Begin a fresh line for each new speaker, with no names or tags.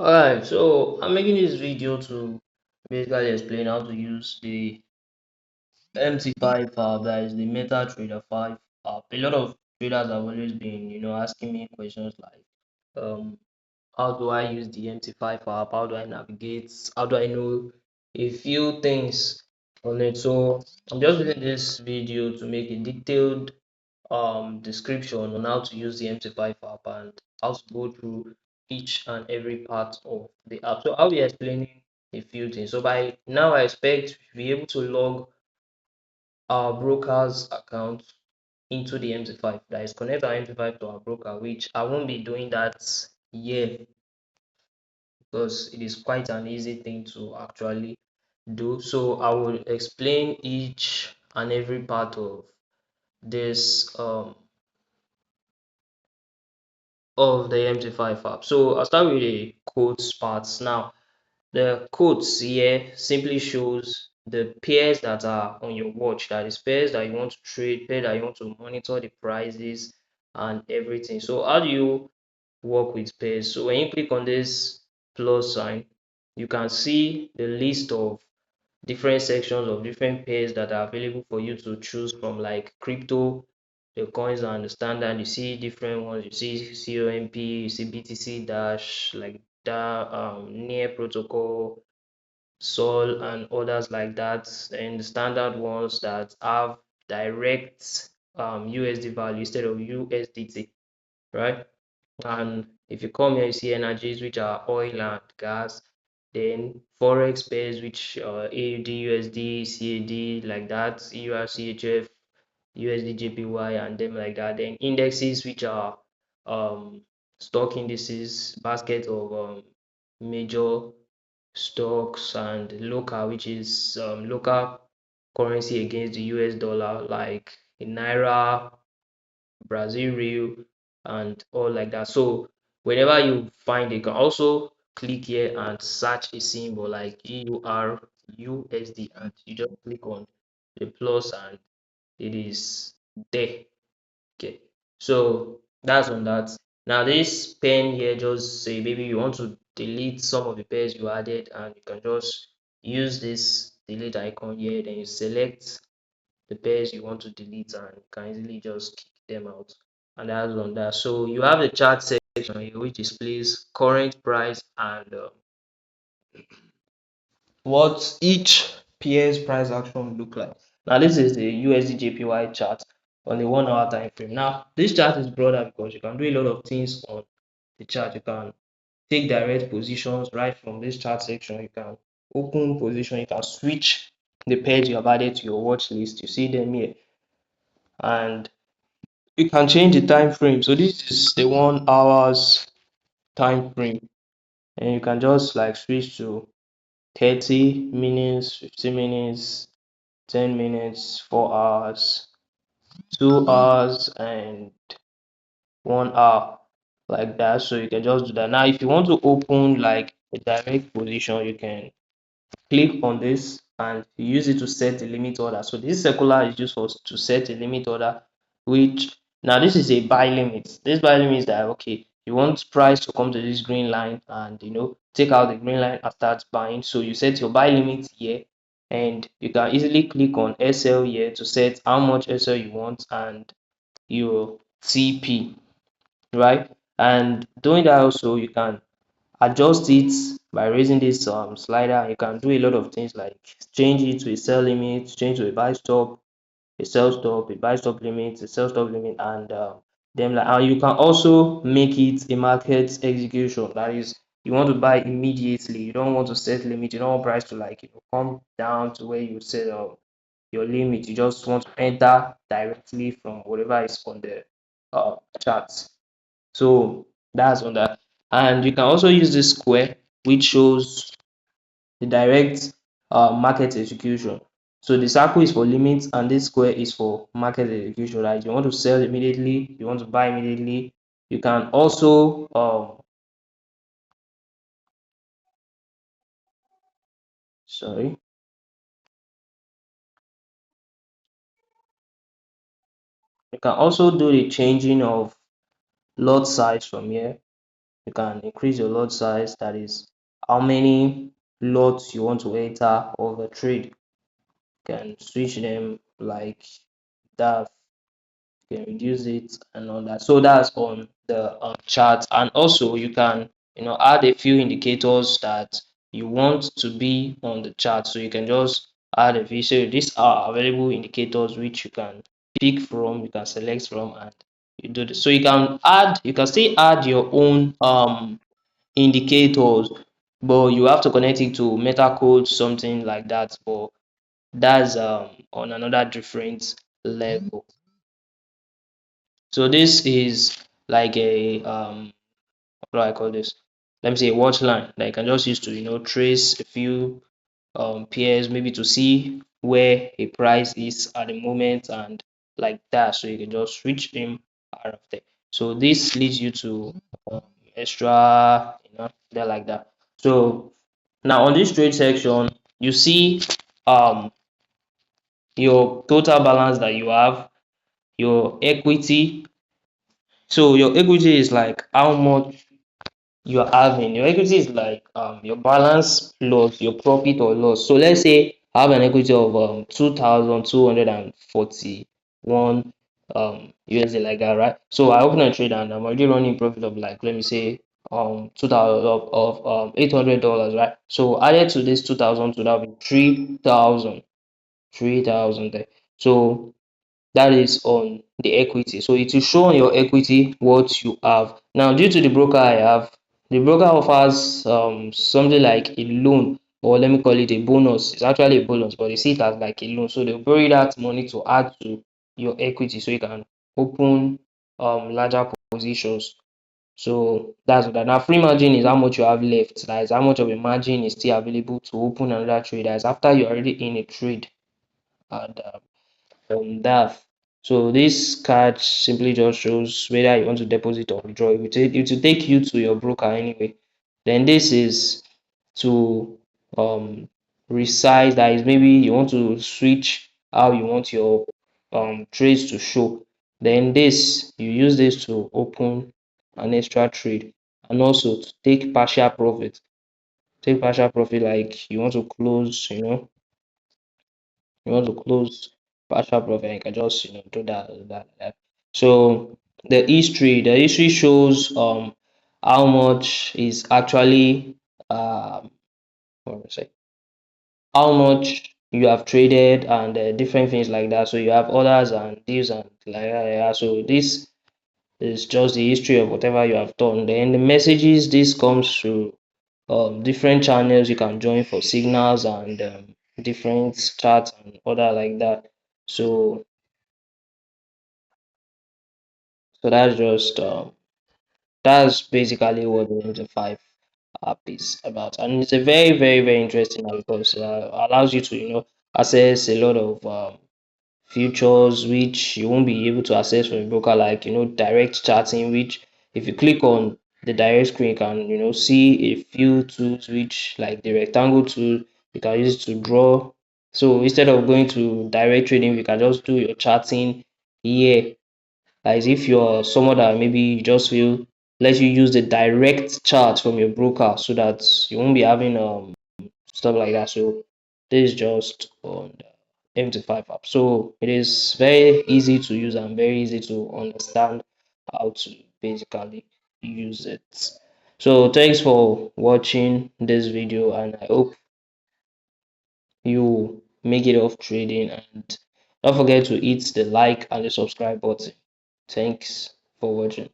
Alright, so I'm making this video to basically explain how to use the MT5 app, that is the MetaTrader 5 app. A lot of traders have always been, asking me questions like, um, how do I use the MT5 app? How do I navigate? How do I know a few things on it? So I'm just using this video to make a detailed description on how to use the MT5 app and how to go through each and every part of the app. So I'll be explaining a few things. So by now I expect to be able to log our broker's account into the MT5. That is connect our MT5 to our broker, which I won't be doing that here because it is quite an easy thing to actually do. So I will explain each and every part this of the MT5 app. So I'll start with the quotes parts. Now, the quotes here simply shows the pairs that are on your watch, that is pairs that you want to trade, pair that you want to monitor the prices and everything. So how do you work with pairs? So when you click on this plus sign, you can see the list of different sections of different pairs that are available for you to choose from, like crypto, the coins and the standard. You see different ones, you see COMP, you see BTC Dash, like that, near protocol, Sol and others like that, and the standard ones that have direct USD value instead of USDT, right? And if you come here, you see energies, which are oil and gas, then forex pairs, which AUD, USD, CAD, like that, EUR, CHF, USD, JPY, and them like that. Then indexes, which are um, stock indices, basket of major stocks, and local, which is local currency against the US dollar, like in Naira, Brazil real, and all like that. So whenever you find it, you can also click here and search a symbol like GUR USD, and you just click on the plus and it is there. Okay, so that's on that. Now this pen here just say maybe you want to delete some of the pairs you added, and you can just use this delete icon here, then you select the pairs you want to delete and you can easily just kick them out. And that's on that. So you have the chart section here which displays current price and what each pair's price action look like. Now this is the USD JPY chart on the 1 hour time frame. Now this chart is broader because you can do a lot of things on the chart. You can take direct positions right from this chart section. You can open position, you can switch the pairs you have added to your watch list. You see them here, and you can change the time frame. So this is the 1 hour's time frame, and you can just like switch to 30 minutes, 15 minutes, 10 minutes, 4 hours, 2 hours, and 1 hour, like that. So you can just do that. Now if you want to open like a direct position, you can click on this and use it to set a limit order. So this circular is used for to set a limit order, which now this is a buy limit. This buy limit is that okay, you want price to come to this green line and take out the green line and start buying. So you set your buy limit here, and you can easily click on SL here to set how much SL you want and your TP, right? And doing that also, you can adjust it by raising this slider. You can do a lot of things like change it to a sell limit, change to a buy stop, a sell stop, a buy stop limit, a sell stop limit, and then like, and you can also make it a market execution. That is, you want to buy immediately. You don't want to set limit. You don't want price to like come down to where you set your limit. You just want to enter directly from whatever is on the charts. So that's on that. And you can also use this square, which shows the direct market execution. So the circle is for limits and this square is for market execution, right? You want to sell immediately, you want to buy immediately. You can also sorry, you can also do the changing of lot size from here. You can increase your lot size, that is how many lots you want to enter of a trade. You can switch them like that, you can reduce it and all that. So that's on the chart. And also you can, add a few indicators that you want to be on the chart. So you can just add a few. So these are available indicators which you can pick from, you can select from, and you do this. So you can still add your own indicators, but you have to connect it to meta code, something like that. But that's on another different level. So this is like a what do I call this? Let me say a watch line that you can just use to trace a few pairs, maybe to see where a price is at the moment and like that. So you can just switch him out of there. So this leads you to extra, there like that. So now on this trade section, you see your total balance that you have, your equity. So your equity is like how much you are having. Your equity is like your balance plus your profit or loss. So let's say I have an equity of 2,241 USD like that, right? So I open a trade and I'm already running profit of like, let me say 2,000 of $800, right? So added to this 2,000, to that will be 3,000 there. So that is on the equity. So it will show on your equity what you have. Now, due to the broker I have, the broker offers something like a loan, or let me call it a bonus. It's actually a bonus, but they see it as like a loan. So they'll borrow that money to add to your equity so you can open larger positions. So that's that. Now, free margin is how much you have left. That is how much of a margin is still available to open another trade. That is after you're already in a trade. And that. So this card simply just shows whether you want to deposit or withdraw. It will take you to your broker anyway. Then this is to resize, that is maybe you want to switch how you want your trades to show. Then this, you use this to open an extra trade and also to take partial profit. Take partial profit like you want to close, you want to close partial profit, you can just do that. So the history shows how much is actually what do I say, how much you have traded and different things like that. So you have orders and deals and like that. Yeah. So this is just the history of whatever you have done. Then the messages, this comes through different channels you can join for signals and different chats and other like that. So that's just that's basically what the MT5 app is about, and it's a very very very interesting app because allows you to access a lot of features which you won't be able to access from a broker, like direct chatting, which if you click on the direct screen you can see a few tools, which like the rectangle tool, you can use it to draw. So instead of going to direct trading, you can just do your chatting here. As if you're someone that maybe you just feel, let you use the direct chart from your broker so that you won't be having stuff like that. So this is just on the MT5 app. So it is very easy to use and very easy to understand how to basically use it. So thanks for watching this video, and I hope you make it off trading, and don't forget to hit the like and the subscribe button. Thanks for watching.